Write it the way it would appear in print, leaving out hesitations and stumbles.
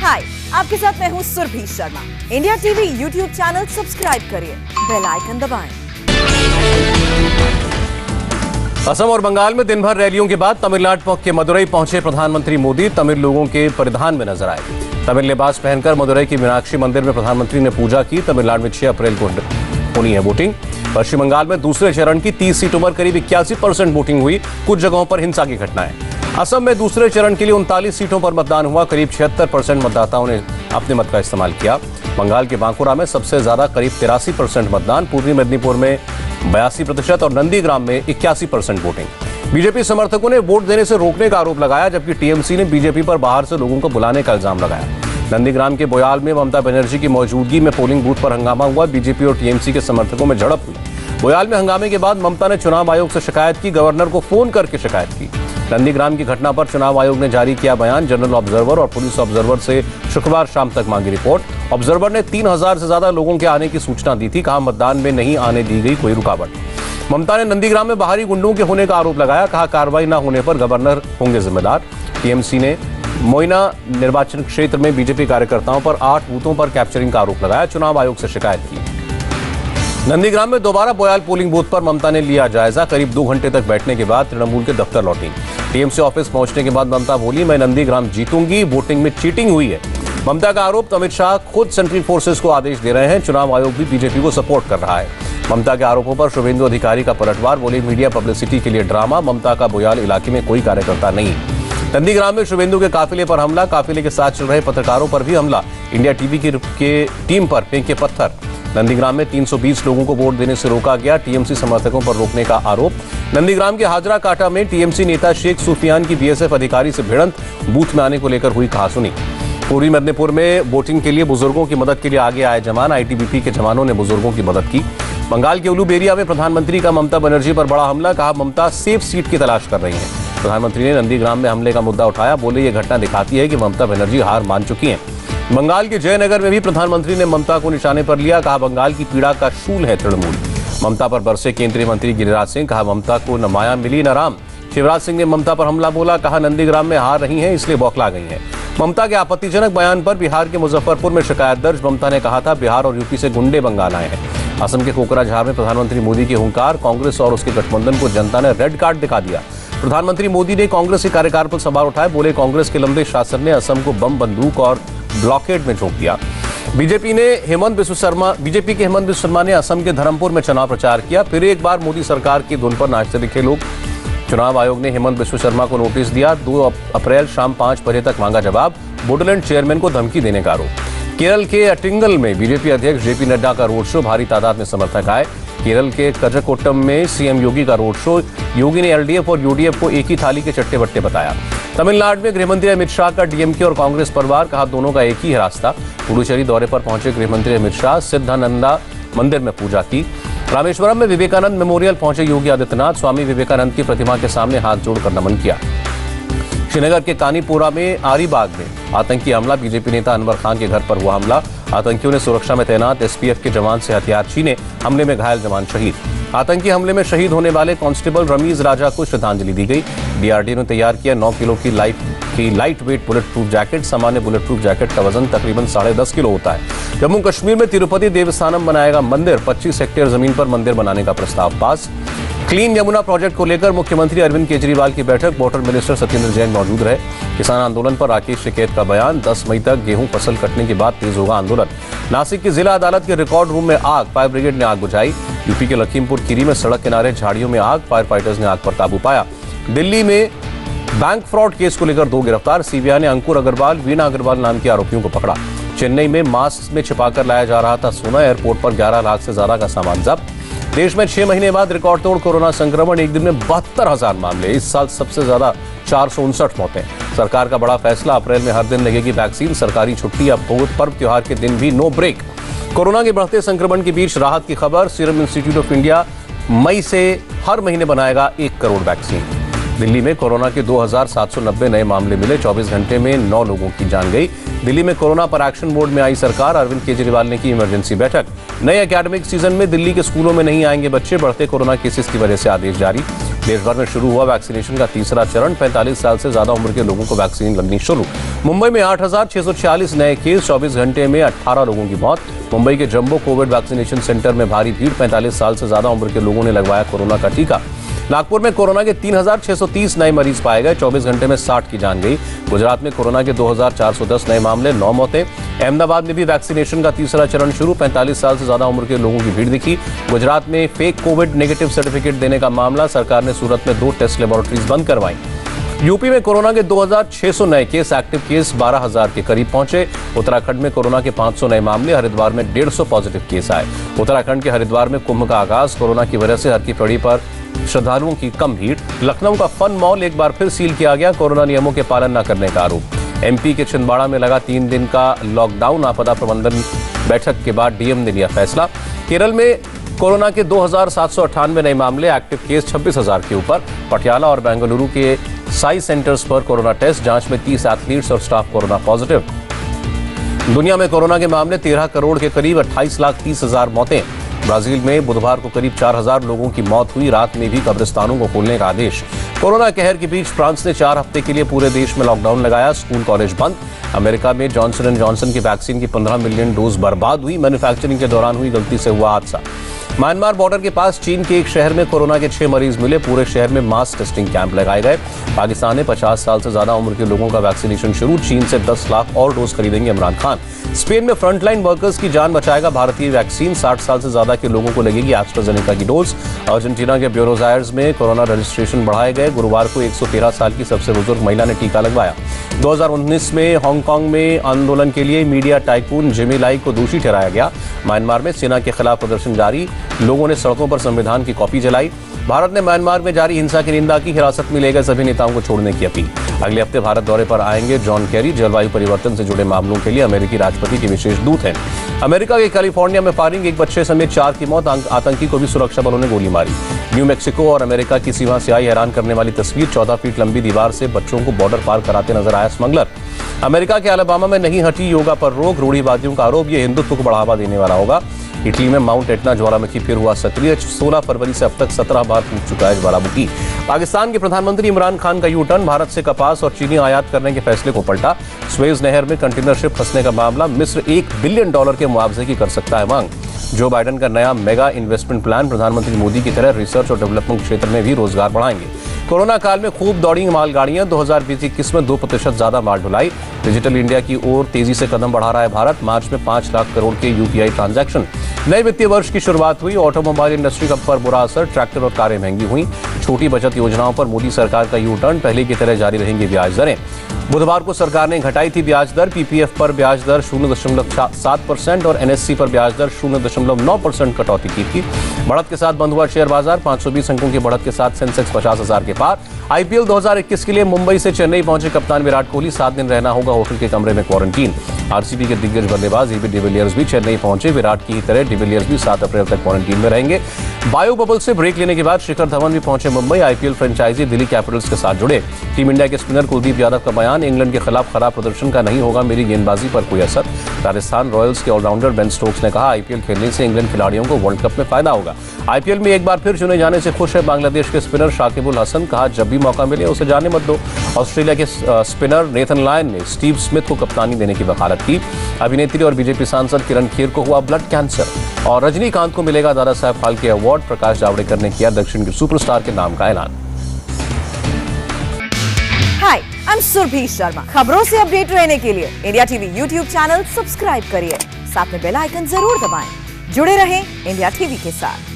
हाय, आपके साथ मैं हूँ Surabhi Sharma. India TV YouTube channel subscribe करिए, बेल आइकन दबाएं। असम और बंगाल में दिन भर रैलियों के बाद तमिलनाडु के मदुरई पहुंचे प्रधानमंत्री मोदी तमिल लोगों के परिधान में नजर आए। तमिल लिबास पहनकर मदुरई की मीनाक्षी मंदिर में प्रधानमंत्री ने पूजा की। तमिलनाडु में 6 अप्रैल को होनी है वोटिंग। पश्चिम बंगाल में दूसरे चरण की 30 सीटों पर करीब 81% वोटिंग हुई। कुछ जगहों पर हिंसा की घटनाएं। असम में दूसरे चरण के लिए 39 सीटों पर मतदान हुआ। करीब 76% मतदाताओं ने अपने मत का इस्तेमाल किया। बंगाल के बांकुरा में सबसे ज्यादा करीब 83% मतदान, पूर्वी मेदिनीपुर में 82% और नंदीग्राम में 81% वोटिंग। बीजेपी समर्थकों ने वोट देने से रोकने का आरोप लगाया, जबकि टीएमसी ने बीजेपी पर बाहर से लोगों को बुलाने का इल्जाम लगाया। नंदीग्राम के बोयाल में ममता बनर्जी की मौजूदगी में पोलिंग बूथ पर हंगामा हुआ। बीजेपी और टीएमसी के समर्थकों में झड़प हुई। बोयाल में हंगामे के बाद ममता ने चुनाव आयोग से शिकायत की, गवर्नर को फोन करके शिकायत की। नंदीग्राम की घटना पर चुनाव आयोग ने जारी किया बयान। जनरल ऑब्जर्वर और पुलिस ऑब्जर्वर से शुक्रवार शाम तक मांगी रिपोर्ट। ऑब्जर्वर ने 3000 से ज्यादा लोगों के आने की सूचना दी थी। कहा मतदान में नहीं आने दी गई कोई रुकावट। ममता ने नंदीग्राम में बाहरी गुंडों के होने का आरोप लगाया। कहा कार्रवाई न होने पर गवर्नर होंगे जिम्मेदार। टीएमसी ने मोइना निर्वाचन क्षेत्र में बीजेपी कार्यकर्ताओं पर 8 बूथों पर कैप्चरिंग का आरोप लगाया। चुनाव आयोग से शिकायत की। नंदीग्राम में दोबारा बोयाल पोलिंग बूथ पर ममता ने लिया जायजा। करीब 2 घंटे तक बैठने के बाद तृणमूल के दफ्तर लौटी। टीएमसी ऑफिस पहुंचने के बाद ममता बोली, मैं नंदीग्राम जीतूंगी, वोटिंग में चीटिंग हुई है। ममता का आरोप, अमित शाह खुद सेंट्रल फोर्सेस को आदेश दे रहे हैं। चुनाव आयोग भी बीजेपी को सपोर्ट कर रहा है। ममता के आरोपों पर शुभेंदु अधिकारी का पलटवार, बोले मीडिया पब्लिसिटी के लिए ड्रामा। ममता का बोयाल इलाके में कोई कार्यकर्ता नहीं। नंदीग्राम में शुभेंदु के काफिले पर हमला, काफिले के साथ चल रहे पत्रकारों पर भी हमला। इंडिया टीवी की टीम पर फेंके पत्थर। नंदीग्राम में 320 लोगों को वोट देने से रोका गया। टीएमसी समर्थकों पर रोकने का आरोप। नंदीग्राम के हाजरा काटा में टीएमसी नेता शेख सुफियान की बीएसएफ अधिकारी से भिड़ंत, बूथ में आने को लेकर हुई कहासुनी। पूर्वी मेदिनीपुर में वोटिंग के लिए बुजुर्गों की मदद के लिए आगे आए जवान। आईटीबीपी के जवानों ने बुजुर्गों की मदद की। बंगाल के उलूबेरिया में प्रधानमंत्री का ममता बनर्जी पर बड़ा हमला। कहा ममता सेफ सीट की तलाश कर रही हैं। प्रधानमंत्री ने नंदीग्राम में हमले का मुद्दा उठाया। बोले ये घटना दिखाती है कि ममता बनर्जी हार मान चुकी हैं। बंगाल के जयनगर में भी प्रधानमंत्री ने ममता को निशाने पर लिया। कहा बंगाल की पीड़ा का शूल है तृणमूल। ममता पर बरसे केंद्रीय मंत्री गिरिराज सिंह। कहा ममता को न माया मिली न राम। शिवराज सिंह ने ममता पर हमला बोला। कहा नंदीग्राम में हार रही हैं, इसलिए बौखला गई हैं। ममता के आपत्तिजनक बयान पर बिहार के मुजफ्फरपुर में शिकायत दर्ज। ममता ने कहा था बिहार और यूपी से गुंडे बंगाल आए हैं। असम के कोकराझार में प्रधानमंत्री मोदी की हुंकार। कांग्रेस और उसके गठबंधन को जनता ने रेड कार्ड दिखा दिया। प्रधानमंत्री मोदी ने कांग्रेस के कार्यकाल पर सवाल उठाए। बोले कांग्रेस के लंबे शासन ने असम को बम बंदूक और ब्लॉकेड में झोंक दिया। बीजेपी के हेमंत बिस्व शर्मा ने असम के धरमपुर में चुनाव प्रचार किया। फिर एक बार मोदी सरकार की धुन पर नाचते दिखे लोग। चुनाव आयोग ने हेमंत बिस्व शर्मा को नोटिस दिया। 2 अप्रैल शाम 5 बजे तक मांगा जवाब। बोडोलैंड चेयरमैन को धमकी देने का आरोप। केरल के अटिंगल में बीजेपी अध्यक्ष जेपी नड्डा का रोड शो। भारी तादाद में समर्थक आए। केरल के कजकोट्टम में सीएम योगी का रोड शो। योगी ने एलडीएफ और यूडीएफ को एक ही थाली के चट्टे बट्टे बताया। तमिलनाडु में गृहमंत्री अमित शाह का डीएमके और कांग्रेस परिवार। कहा दोनों का एक ही है रास्ता। पुडुचेरी दौरे पर पहुंचे गृहमंत्री अमित शाह। सिद्धानंदा मंदिर में पूजा की। रामेश्वरम में विवेकानंद मेमोरियल पहुंचे योगी आदित्यनाथ। स्वामी विवेकानंद की प्रतिमा के सामने हाथ जोड़कर नमन किया। श्रीनगर के कानीपुरा में आरीबाग में आतंकी हमला। बीजेपी नेता अनवर खान के घर पर हुआ हमला। आतंकियों ने सुरक्षा में तैनात एसपीएफ के जवान से हथियार छीने। हमले में घायल जवान शहीद। आतंकी हमले में शहीद होने वाले कांस्टेबल रमीज राजा को श्रद्धांजलि दी गई। डीआरडीओ ने तैयार किया 9 किलो की light weight bullet proof jacket. सामान्य बुलेट प्रूफ जैकेट का वजन तकरीबन 10.5 किलो होता है। जम्मू कश्मीर में तिरुपति देवस्थानम बनाएगा मंदिर। 25 हेक्टेयर जमीन पर मंदिर बनाने का प्रस्ताव पास। क्लीन यमुना प्रोजेक्ट को लेकर मुख्यमंत्री अरविंद केजरीवाल की बैठक। वाटर मिनिस्टर सत्येंद्र जैन मौजूद रहे। किसान आंदोलन पर राकेश टिकैत का बयान। 10 मई तक गेहूं फसल कटने के बाद तेज होगा आंदोलन। नासिक की जिला अदालत के रिकॉर्ड रूम में आग। फायर ब्रिगेड ने आग बुझाई। यूपी के लखीमपुर खीरी में सड़क किनारे झाड़ियों में आग। फायर फाइटर्स ने आग पर काबू पाया। दिल्ली में बैंक फ्रॉड केस को लेकर 2 गिरफ्तार। सीबीआई ने अंकुर अग्रवाल, वीणा अग्रवाल नाम के आरोपियों को पकड़ा। चेन्नई में मास्क में छिपाकर लाया जा रहा था सोना। एयरपोर्ट पर 11 लाख से ज्यादा का सामान जब्त। देश में 6 महीने बाद रिकॉर्ड तोड़ कोरोना संक्रमण। एक दिन में 72,000 मामले। इस साल सबसे ज्यादा 459 मौतें। सरकार का बड़ा फैसला। अप्रैल में हर दिन लगेगी वैक्सीन। सरकारी छुट्टी। अब पर्व त्योहार के दिन भी नो ब्रेक। कोरोना के बढ़ते संक्रमण के बीच राहत की खबर। सीरम इंस्टीट्यूट ऑफ इंडिया मई से हर महीने बनाएगा 1 करोड़ वैक्सीन। दिल्ली में कोरोना के 2790 नए मामले मिले। 24 घंटे में 9 लोगों की जान गई। दिल्ली में कोरोना पर एक्शन मोड में आई सरकार। अरविंद केजरीवाल ने की इमरजेंसी बैठक। नए एकेडमिक सीजन में दिल्ली के स्कूलों में नहीं आएंगे बच्चे। बढ़ते कोरोना केसेस की वजह से आदेश जारी। देश भर में शुरू हुआ वैक्सीनेशन का तीसरा चरण। 45 साल से ज्यादा उम्र के लोगों को वैक्सीन लगनी शुरू। मुंबई में 8,646 नए केस, 24 घंटे में 18 लोगों की मौत। मुंबई के जंबो कोविड वैक्सीनेशन सेंटर में भारी भीड़। 45 साल से ज्यादा उम्र के लोगों ने लगवाया कोरोना का टीका। नागपुर में कोरोना के 3,630 नए मरीज पाए गए। 24 घंटे में 60 की जान गई। गुजरात में कोरोना के 2,410 नए मामले, 9 मौतें। अहमदाबाद में भी वैक्सीनेशन का तीसरा चरण शुरू। 45 साल से ज्यादा उम्र के लोगों की भीड़ दिखी। गुजरात में फेक कोविड नेगेटिव सर्टिफिकेट देने का मामला। सरकार ने सूरत में 2 टेस्ट लेबोरेटरीज बंद करवाई। यूपी में कोरोना के 2,600 नए केस, एक्टिव केस 12,000 के करीब पहुंचे। उत्तराखंड में कोरोना के 500 नए मामले। हरिद्वार में 150 पॉजिटिव केस आए। उत्तराखंड के हरिद्वार में कुंभ का आगाज। कोरोना की वजह से हर की पड़ी पर श्रद्धालुओं की कम भीड़। लखनऊ का फन मॉल एक बार फिर सील किया गया। कोरोना नियमों के पालन न करने का आरोप। एमपी के छिंदवाड़ा में लगा 3 दिन का लॉकडाउन। आपदा प्रबंधन बैठक के बाद डीएम ने लिया फैसला। केरल में कोरोना के 2,798 नए मामले, एक्टिव केस 26,000 के ऊपर। पटियाला और बेंगलुरु के साई सेंटर्स पर कोरोना टेस्ट। जांच में 30 एथलीट्स और स्टाफ कोरोना पॉजिटिव। दुनिया में कोरोना के मामले 13 करोड़ के करीब, 28,30,000 मौतें। ब्राजील में बुधवार को करीब 4,000 लोगों की मौत हुई। रात में भी कब्रिस्तानों को खोलने का आदेश। कोरोना कहर के बीच फ्रांस ने 4 हफ्ते के लिए पूरे देश में लॉकडाउन लगाया। स्कूल कॉलेज बंद। अमेरिका में जॉनसन एंड जॉनसन की वैक्सीन की 15 मिलियन डोज बर्बाद हुई। मैन्युफैक्चरिंग के दौरान हुई गलती से हुआ हादसा। म्यांमार बॉर्डर के पास चीन के एक शहर में कोरोना के 6 मरीज मिले। पूरे शहर में मास टेस्टिंग कैंप लगाए गए। पाकिस्तान ने 50 साल से ज्यादा उम्र के लोगों का वैक्सीनेशन शुरू। चीन से 10 लाख और डोज खरीदेंगे इमरान खान। स्पेन में फ्रंटलाइन वर्कर्स की जान बचाएगा भारतीय वैक्सीन। 60 साल से ज्यादा के लोगों को लगेगी एस्ट्राजेनेका की डोज। अर्जेंटीना के ब्यूनोस आयर्स में कोरोना रजिस्ट्रेशन बढ़ाए गए। गुरुवार को 113 साल की सबसे बुजुर्ग महिला ने टीका लगवाया। 2019 में हांगकांग में आंदोलन के लिए मीडिया टाइकून जिमी लाई को दोषी ठहराया गया। म्यांमार में सेना के खिलाफ प्रदर्शन जारी। लोगों ने सड़कों पर संविधान की कॉपी जलाई। भारत ने म्यांमार में जारी हिंसा की निंदा की। हिरासत में ले गए सभी नेताओं को छोड़ने की अपील। अगले हफ्ते भारत दौरे पर आएंगे जॉन केरी। जलवायु परिवर्तन से जुड़े मामलों के लिए अमेरिकी राष्ट्रपति के विशेष दूत हैं। अमेरिका के कैलिफोर्निया में फायरिंग, एक बच्चे समेत 4 की मौत। आतंकी को भी सुरक्षा बलों ने गोली मारी। न्यू मैक्सिको और अमेरिका की सीमा से आई हैरान करने वाली तस्वीर। 14 फीट लंबी दीवार से बच्चों को बॉर्डर पार कराते नजर आया स्मगलर। अमेरिका के अलाबामा में नहीं हटी योगा पर रोक। रूढ़िवादियों का आरोप, ये हिंदुत्व को बढ़ावा देने वाला होगा। इटली में माउंट एटना ज्वालामुखी फिर हुआ सक्रिय। 16 फरवरी से अब तक 17 बार टूट चुका है ज्वालामुखी। पाकिस्तान के प्रधानमंत्री इमरान खान का यू टर्न। भारत से कपास और चीनी आयात करने के फैसले को पलटा। स्वेज नहर में कंटेनर शिप फंसने का मामला। मिस्र $1 बिलियन के मुआवजे की कर सकता है मांग। जो बाइडेन का नया मेगा इन्वेस्टमेंट प्लान। प्रधानमंत्री मोदी की तरह रिसर्च और डेवलपमेंट क्षेत्र में भी रोजगार बढ़ाएंगे। कोरोना काल में खूब दौड़ी मालगाड़ियां। 2020-21 में 2% ज्यादा माल ढुलाई। डिजिटल इंडिया की ओर तेजी से कदम बढ़ा रहा है भारत। मार्च में 5 लाख करोड़ के यूपीआई ट्रांजैक्शन। नए वित्तीय वर्ष की शुरुआत हुई। ऑटोमोबाइल इंडस्ट्री पर बुरा असर। ट्रैक्टर और कारें महंगी हुई। छोटी बचत योजनाओं पर मोदी सरकार का यू टर्न। पहले की तरह जारी रहेंगी ब्याज दरें। बुधवार को सरकार ने घटाई थी ब्याज दर। पीपीएफ पर ब्याज दर 0.7% और एनएससी पर ब्याज दर 0.9% कटौती की थी। बढ़त के साथ बंद हुआ शेयर बाजार। 520 अंकों की बढ़त के साथ सेंसेक्स 50,000 के पार। आईपीएल 2021 के लिए मुंबई से चेन्नई पहुंचे कप्तान विराट कोहली। 7 दिन रहना होगा होटल के कमरे में क्वारंटीन। आरसीबी के दिग्गज बल्लेबाज एबी डिविलियर्स भी चेन्नई पहुंचे। विराट की तरह डिविलियर्स भी 7 अप्रैल तक क्वारंटीन में रहेंगे। बायो बबल से ब्रेक लेने के बाद शिखर धवन भी पहुंचे Mumbai. IPL franchise Delhi Capitals के साथ जुड़े। टीम इंडिया के स्पिनर कुलदीप यादव का बयान, इंग्लैंड के खिलाफ खराब प्रदर्शन का नहीं होगा मेरी गेंदबाजी पर कोई असर। राजस्थान रॉयल्स के ऑलराउंडर बेन स्टोक्स ने कहा, आईपीएल खेलने से इंग्लैंड खिलाड़ियों को वर्ल्ड कप में फायदा होगा। आईपीएल में एक बार फिर चुने जाने से खुश है बांग्लादेश के स्पिनर शाकिब उल हसन। कहा, जब भी मौका मिले उसे जाने मत दो। ऑस्ट्रेलिया के स्पिनर नेथन लायन ने स्टीव स्मिथ को कप्तानी देने की वकालत की। अभिनेत्री और बीजेपी सांसद किरण खेर को हुआ ब्लड कैंसर। और रजनीकांत को मिलेगा दादा साहब फाल्के अवार्ड। प्रकाश जावड़ेकर ने किया दक्षिण के सुपरस्टार के नाम का ऐलान। हाय, आई एम सुरभि शर्मा। खबरों से अपडेट रहने के लिए India TV YouTube channel subscribe करिए। साथ में बेल आइकन जरूर दबाएं। जुड़े रहें इंडिया टीवी के साथ।